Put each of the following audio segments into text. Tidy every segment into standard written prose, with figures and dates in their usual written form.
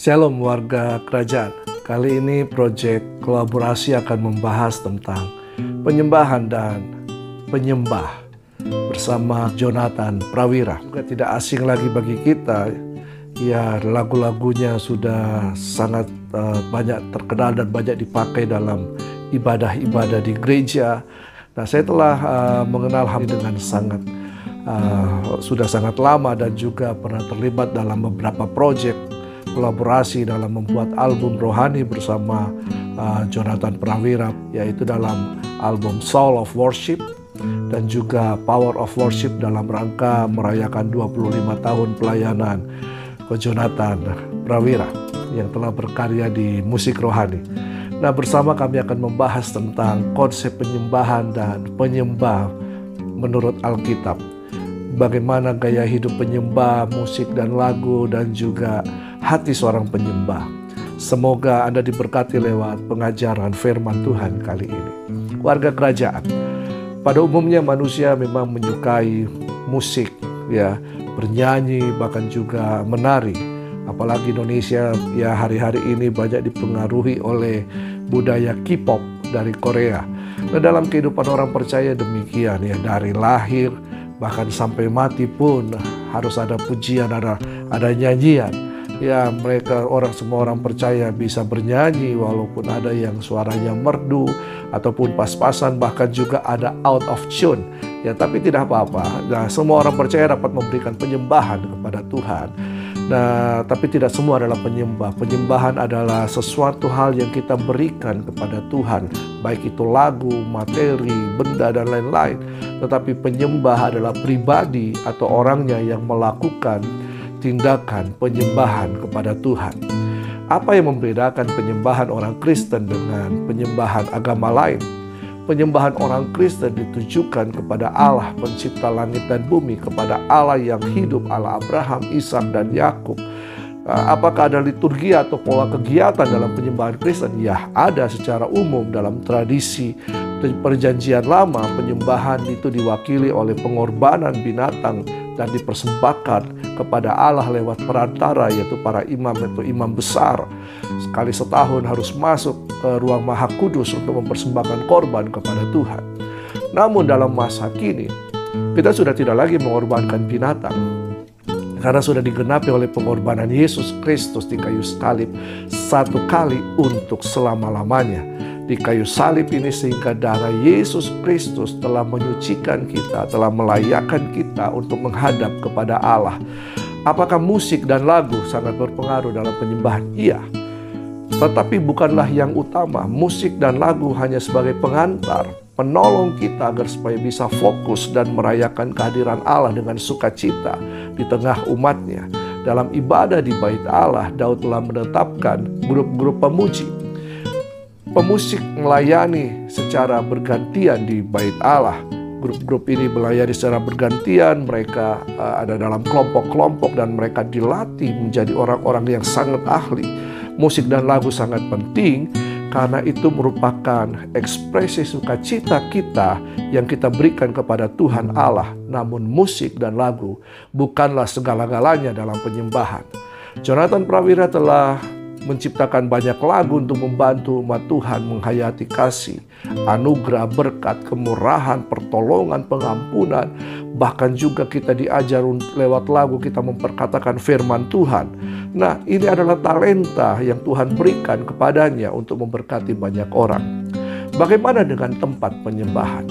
Shalom warga kerajaan. Kali ini proyek kolaborasi akan membahas tentang penyembahan dan penyembah bersama Jonathan Prawira. Tidak asing lagi bagi kita, ya lagu-lagunya sudah sangat banyak terkenal dan banyak dipakai dalam ibadah-ibadah di gereja. Nah, saya telah mengenal Ham dengan sudah sangat lama dan juga pernah terlibat dalam beberapa proyek kolaborasi dalam membuat album rohani bersama Jonathan Prawira, yaitu dalam album Soul of Worship dan juga Power of Worship dalam rangka merayakan 25 tahun pelayanan ke Jonathan Prawira yang telah berkarya di musik rohani. Nah, bersama kami akan membahas tentang konsep penyembahan dan penyembah menurut Alkitab. Bagaimana gaya hidup penyembah, musik dan lagu, dan juga hati seorang penyembah. Semoga Anda diberkati lewat pengajaran firman Tuhan kali ini. Warga kerajaan, pada umumnya manusia memang menyukai musik, ya, bernyanyi, bahkan juga menari. Apalagi Indonesia ya hari-hari ini banyak dipengaruhi oleh budaya K-pop dari Korea. Nah, dalam kehidupan orang percaya demikian, ya, dari lahir bahkan sampai mati pun harus ada pujian, ada nyanyian. Ya, semua orang percaya bisa bernyanyi walaupun ada yang suaranya merdu ataupun pas-pasan, bahkan juga ada out of tune. Ya, tapi tidak apa-apa. Nah, semua orang percaya dapat memberikan penyembahan kepada Tuhan. Nah, tapi tidak semua adalah penyembah. Penyembahan adalah sesuatu hal yang kita berikan kepada Tuhan, baik itu lagu, materi, benda, dan lain-lain. Tetapi penyembah adalah pribadi atau orangnya yang melakukan tindakan penyembahan kepada Tuhan. Apa yang membedakan penyembahan orang Kristen dengan penyembahan agama lain? Penyembahan orang Kristen ditujukan kepada Allah pencipta langit dan bumi, kepada Allah yang hidup, Allah Abraham, Ishak, dan Yakub. Apakah ada liturgi atau pola kegiatan dalam penyembahan Kristen? Ya, ada secara umum. Dalam tradisi Perjanjian Lama, penyembahan itu diwakili oleh pengorbanan binatang dan dipersembahkan kepada Allah lewat perantara, yaitu para imam atau imam besar. Sekali setahun harus masuk ke ruang Maha Kudus untuk mempersembahkan korban kepada Tuhan. Namun dalam masa kini, kita sudah tidak lagi mengorbankan binatang, karena sudah digenapi oleh pengorbanan Yesus Kristus di kayu salib satu kali untuk selama-lamanya. Di kayu salib ini, sehingga darah Yesus Kristus telah menyucikan kita, telah melayakkan kita untuk menghadap kepada Allah. Apakah musik dan lagu sangat berpengaruh dalam penyembahan? Iya. Tetapi bukanlah yang utama. Musik dan lagu hanya sebagai pengantar, penolong kita agar supaya bisa fokus dan merayakan kehadiran Allah dengan sukacita di tengah umatnya. Dalam ibadah di bait Allah, Daud telah menetapkan grup-grup pemuji. Pemusik melayani secara bergantian di bait Allah. Grup-grup ini melayani secara bergantian, mereka ada dalam kelompok-kelompok dan mereka dilatih menjadi orang-orang yang sangat ahli. Musik dan lagu sangat penting karena itu merupakan ekspresi sukacita kita yang kita berikan kepada Tuhan Allah. Namun musik dan lagu bukanlah segala-galanya dalam penyembahan. Jonathan Prawira telah menciptakan banyak lagu untuk membantu umat Tuhan menghayati kasih, anugerah, berkat, kemurahan, pertolongan, pengampunan. Bahkan juga kita diajar lewat lagu kita memperkatakan firman Tuhan. Nah, ini adalah talenta yang Tuhan berikan kepadanya untuk memberkati banyak orang. Bagaimana dengan tempat penyembahan?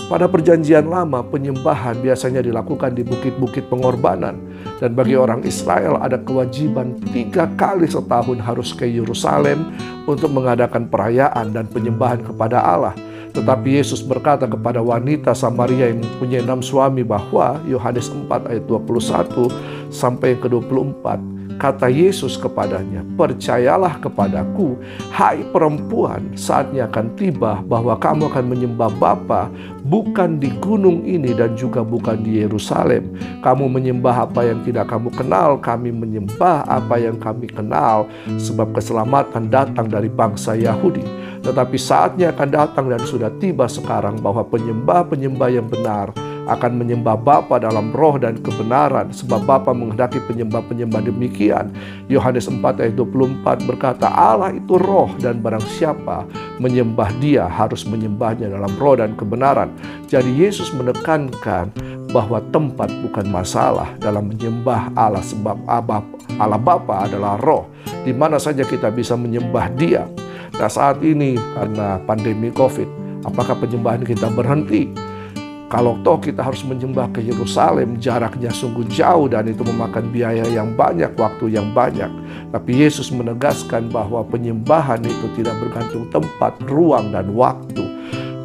Pada Perjanjian Lama, penyembahan biasanya dilakukan di bukit-bukit pengorbanan. Dan bagi orang Israel ada kewajiban 3 kali setahun harus ke Yerusalem untuk mengadakan perayaan dan penyembahan kepada Allah. Tetapi Yesus berkata kepada wanita Samaria yang mempunyai 6 suami bahwa Yohanes 4 ayat 21 sampai ke 24. Kata Yesus kepadanya, "Percayalah kepadaku, hai perempuan, saatnya akan tiba bahwa kamu akan menyembah Bapa bukan di gunung ini dan juga bukan di Yerusalem. Kamu menyembah apa yang tidak kamu kenal, kami menyembah apa yang kami kenal, sebab keselamatan datang dari bangsa Yahudi. Tetapi saatnya akan datang dan sudah tiba sekarang bahwa penyembah-penyembah yang benar akan menyembah Bapa dalam roh dan kebenaran, sebab Bapa menghendaki penyembah-penyembah demikian. Yohanes 4 ayat 24 berkata, Allah itu roh, dan barang siapa menyembah Dia harus menyembahnya dalam roh dan kebenaran. Jadi Yesus menekankan bahwa tempat bukan masalah dalam menyembah Allah, sebab Allah Bapa adalah roh. Di mana saja kita bisa menyembah Dia. Nah, saat ini karena pandemi COVID, apakah penyembahan kita berhenti? Kalau toh kita harus menyembah ke Yerusalem, jaraknya sungguh jauh dan itu memakan biaya yang banyak, waktu yang banyak. Tapi Yesus menegaskan bahwa penyembahan itu tidak bergantung tempat, ruang, dan waktu.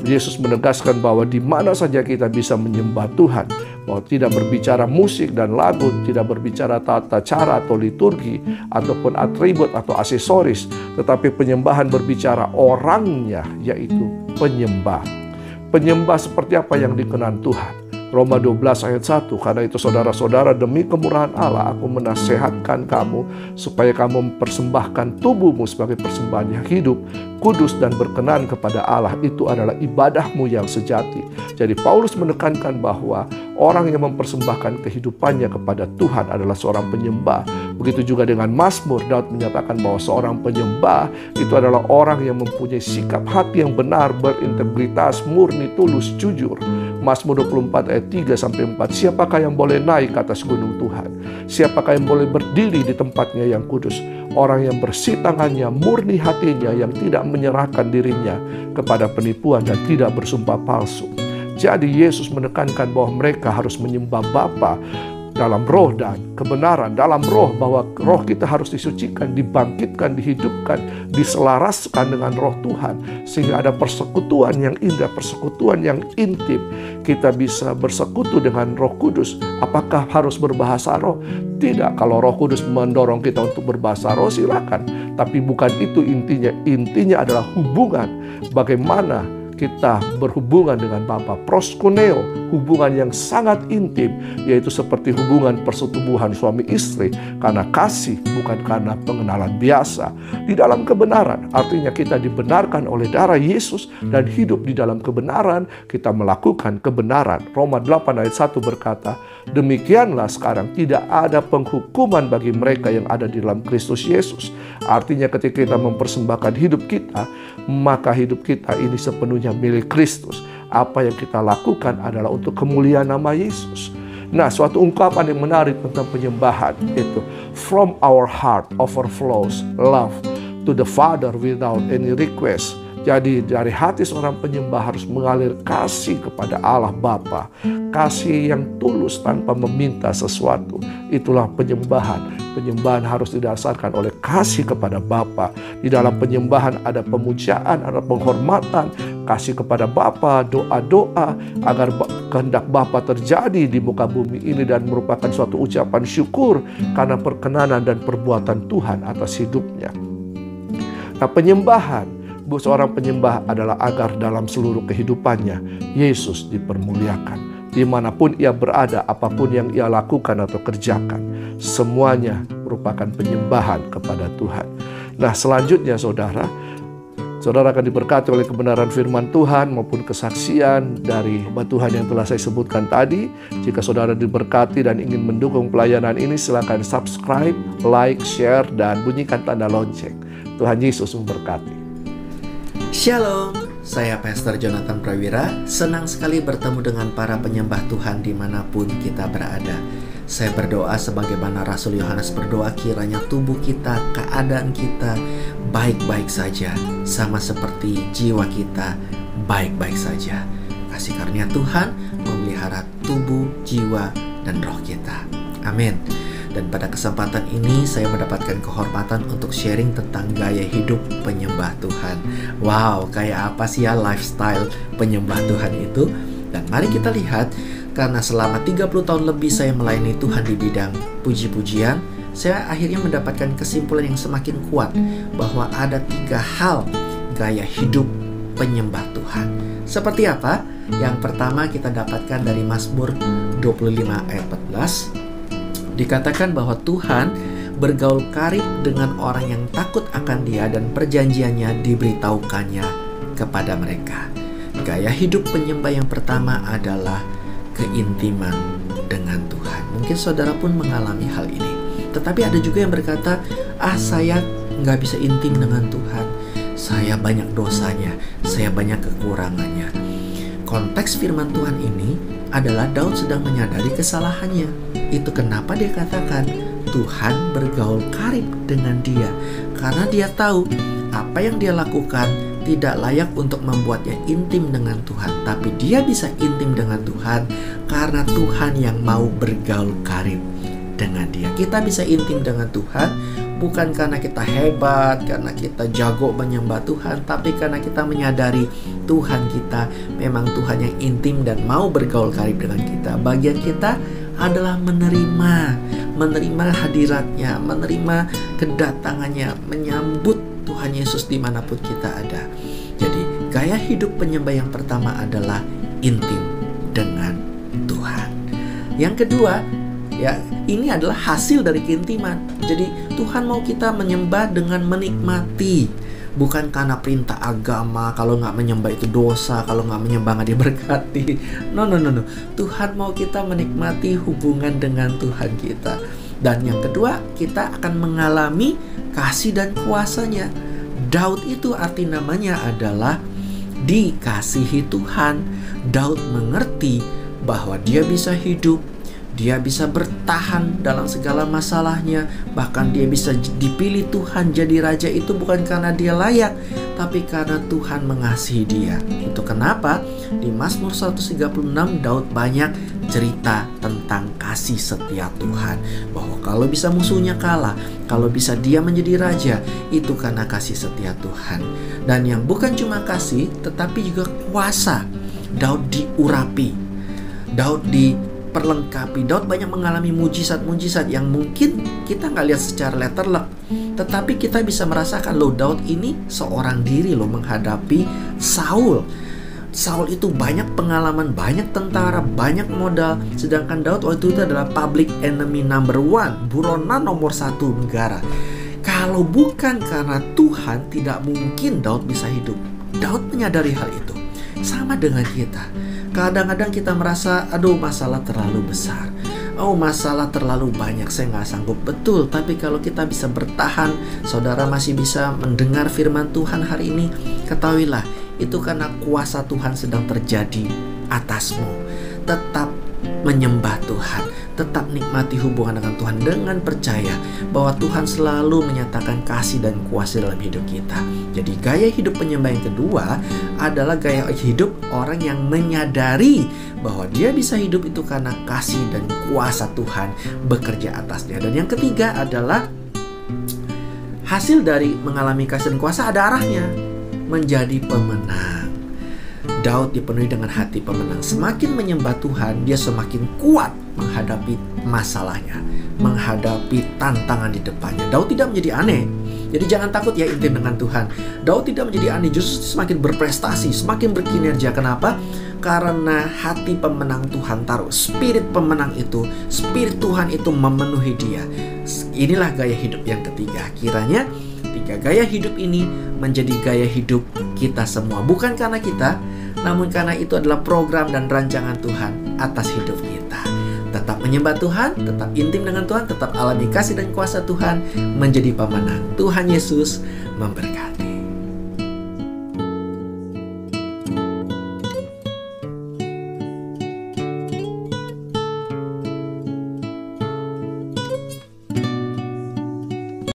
Yesus menegaskan bahwa di mana saja kita bisa menyembah Tuhan, bahwa tidak berbicara musik dan lagu, tidak berbicara tata cara atau liturgi, ataupun atribut atau aksesoris, tetapi penyembahan berbicara orangnya, yaitu penyembah. Penyembah seperti apa yang dikenan Tuhan? Roma 12 ayat 1, karena itu saudara-saudara, demi kemurahan Allah aku menasehatkan kamu supaya kamu mempersembahkan tubuhmu sebagai persembahan yang hidup, kudus dan berkenan kepada Allah. Itu adalah ibadahmu yang sejati. Jadi Paulus menekankan bahwa orang yang mempersembahkan kehidupannya kepada Tuhan adalah seorang penyembah. Begitu juga dengan Mazmur, Daud menyatakan bahwa seorang penyembah itu adalah orang yang mempunyai sikap hati yang benar, berintegritas, murni, tulus, jujur. Mazmur 24 ayat 3-4, siapakah yang boleh naik ke atas gunung Tuhan? Siapakah yang boleh berdiri di tempatnya yang kudus? Orang yang bersih tangannya, murni hatinya, yang tidak menyerahkan dirinya kepada penipuan dan tidak bersumpah palsu. Jadi Yesus menekankan bahwa mereka harus menyembah Bapa dalam roh dan kebenaran. Dalam roh, bahwa roh kita harus disucikan, dibangkitkan, dihidupkan, diselaraskan dengan roh Tuhan, sehingga ada persekutuan yang indah, persekutuan yang intim. Kita bisa bersekutu dengan Roh Kudus. Apakah harus berbahasa roh? Tidak. Kalau Roh Kudus mendorong kita untuk berbahasa roh, silakan. Tapi bukan itu intinya. Intinya adalah hubungan. Bagaimana kita berhubungan dengan Bapa, proskuneo, hubungan yang sangat intim, yaitu seperti hubungan persetubuhan suami istri, karena kasih, bukan karena pengenalan biasa. Di dalam kebenaran, artinya kita dibenarkan oleh darah Yesus dan hidup di dalam kebenaran, kita melakukan kebenaran. Roma 8 ayat 1 berkata, demikianlah sekarang tidak ada penghukuman bagi mereka yang ada di dalam Kristus Yesus. Artinya ketika kita mempersembahkan hidup kita, maka hidup kita ini sepenuhnya milik Kristus. Apa yang kita lakukan adalah untuk kemuliaan nama Yesus. Nah, suatu ungkapan yang menarik tentang penyembahan itu, from our heart overflows love to the Father without any request. Jadi dari hati seorang penyembah harus mengalir kasih kepada Allah Bapa, kasih yang tulus tanpa meminta sesuatu. Itulah penyembahan. Penyembahan harus didasarkan oleh kasih kepada Bapa. Di dalam penyembahan ada pemujaan, ada penghormatan, kasih kepada Bapa, doa-doa agar kehendak Bapa terjadi di muka bumi ini, dan merupakan suatu ucapan syukur karena perkenanan dan perbuatan Tuhan atas hidupnya. Nah, penyembahan seorang penyembah adalah agar dalam seluruh kehidupannya Yesus dipermuliakan. Dimanapun ia berada, apapun yang ia lakukan atau kerjakan, semuanya merupakan penyembahan kepada Tuhan. Nah, selanjutnya saudara akan diberkati oleh kebenaran firman Tuhan maupun kesaksian dari hamba Tuhan yang telah saya sebutkan tadi. Jika saudara diberkati dan ingin mendukung pelayanan ini, silakan subscribe, like, share, dan bunyikan tanda lonceng. Tuhan Yesus memberkati. Shalom, saya Pastor Jonathan Prawira. Senang sekali bertemu dengan para penyembah Tuhan dimanapun kita berada. Saya berdoa sebagaimana Rasul Yohanes berdoa, kiranya tubuh kita, keadaan kita baik-baik saja, sama seperti jiwa kita baik-baik saja. Kasih karunia Tuhan memelihara tubuh, jiwa, dan roh kita. Amin. Dan pada kesempatan ini saya mendapatkan kehormatan untuk sharing tentang gaya hidup penyembah Tuhan. Wow, kayak apa sih ya lifestyle penyembah Tuhan itu? Dan mari kita lihat, karena selama 30 tahun lebih saya melayani Tuhan di bidang puji-pujian, saya akhirnya mendapatkan kesimpulan yang semakin kuat bahwa ada 3 hal gaya hidup penyembah Tuhan. Seperti apa? Yang pertama kita dapatkan dari Mazmur 25 ayat 14. Dikatakan bahwa Tuhan bergaul karib dengan orang yang takut akan Dia, dan perjanjiannya diberitahukannya kepada mereka. Gaya hidup penyembah yang pertama adalah keintiman dengan Tuhan. Mungkin saudara pun mengalami hal ini. Tetapi ada juga yang berkata, saya nggak bisa intim dengan Tuhan. Saya banyak dosanya, saya banyak kekurangannya. Konteks firman Tuhan ini adalah Daud sedang menyadari kesalahannya. Itu kenapa dia katakan Tuhan bergaul karib dengan dia. Karena dia tahu apa yang dia lakukan tidak layak untuk membuatnya intim dengan Tuhan. Tapi dia bisa intim dengan Tuhan karena Tuhan yang mau bergaul karib dengan dia. Kita bisa intim dengan Tuhan bukan karena kita hebat, karena kita jago menyembah Tuhan, tapi karena kita menyadari Tuhan kita memang Tuhan yang intim dan mau bergaul karib dengan kita. Bagian kita adalah menerima hadiratnya, menerima kedatangannya, menyambut Tuhan Yesus dimanapun kita ada. Jadi gaya hidup penyembah yang pertama adalah intim dengan Tuhan. Yang kedua, ini adalah hasil dari keintiman. Jadi Tuhan mau kita menyembah dengan menikmati, bukan karena perintah agama. Kalau nggak menyembah itu dosa, kalau nggak menyembah nggak diberkati. No. Tuhan mau kita menikmati hubungan dengan Tuhan kita. Dan yang kedua, kita akan mengalami kasih dan kuasanya. Daud itu arti namanya adalah dikasihi Tuhan. Daud mengerti bahwa dia bisa hidup, dia bisa bertahan dalam segala masalahnya. Bahkan dia bisa dipilih Tuhan jadi raja itu bukan karena dia layak, tapi karena Tuhan mengasihi dia. Itu kenapa di Mazmur 136 Daud banyak cerita tentang kasih setia Tuhan. Bahwa kalau bisa musuhnya kalah, kalau bisa dia menjadi raja, itu karena kasih setia Tuhan. Dan yang bukan cuma kasih, tetapi juga kuasa. Daud diurapi, Daud diperlengkapi. Daud banyak mengalami mujizat-mujizat yang mungkin kita nggak lihat secara letterlock, tetapi kita bisa merasakan loh, Daud ini seorang diri loh menghadapi Saul. Saul itu banyak pengalaman, banyak tentara, banyak modal. Sedangkan Daud waktu itu adalah public enemy number 1, buronan nomor 1 negara. Kalau bukan karena Tuhan, tidak mungkin Daud bisa hidup. Daud menyadari hal itu. Sama dengan kita. Kadang-kadang kita merasa, aduh masalah terlalu besar, masalah terlalu banyak, saya nggak sanggup. Betul, tapi kalau kita bisa bertahan, saudara masih bisa mendengar firman Tuhan hari ini, ketahuilah, itu karena kuasa Tuhan sedang terjadi atasmu. Tetap menyembah Tuhan, tetap nikmati hubungan dengan Tuhan dengan percaya bahwa Tuhan selalu menyatakan kasih dan kuasa dalam hidup kita. Jadi gaya hidup penyembah yang kedua adalah gaya hidup orang yang menyadari bahwa dia bisa hidup itu karena kasih dan kuasa Tuhan bekerja atasnya. Dan yang ketiga adalah hasil dari mengalami kasih dan kuasa ada arahnya, menjadi pemenang. Daud dipenuhi dengan hati pemenang. Semakin menyembah Tuhan, dia semakin kuat menghadapi masalahnya, menghadapi tantangan di depannya. Daud tidak menjadi aneh. Jadi jangan takut ya intim dengan Tuhan. Daud tidak menjadi aneh, justru semakin berprestasi, semakin berkinerja. Kenapa? Karena hati pemenang Tuhan taruh. Spirit pemenang itu, spirit Tuhan itu memenuhi dia. Inilah gaya hidup yang ketiga. Kiranya tiga gaya hidup ini menjadi gaya hidup kita semua. Bukan karena kita, namun karena itu adalah program dan rancangan Tuhan atas hidup kita. Tetap menyembah Tuhan, tetap intim dengan Tuhan, tetap alami kasih dan kuasa Tuhan, menjadi pemenang. Tuhan Yesus memberkati.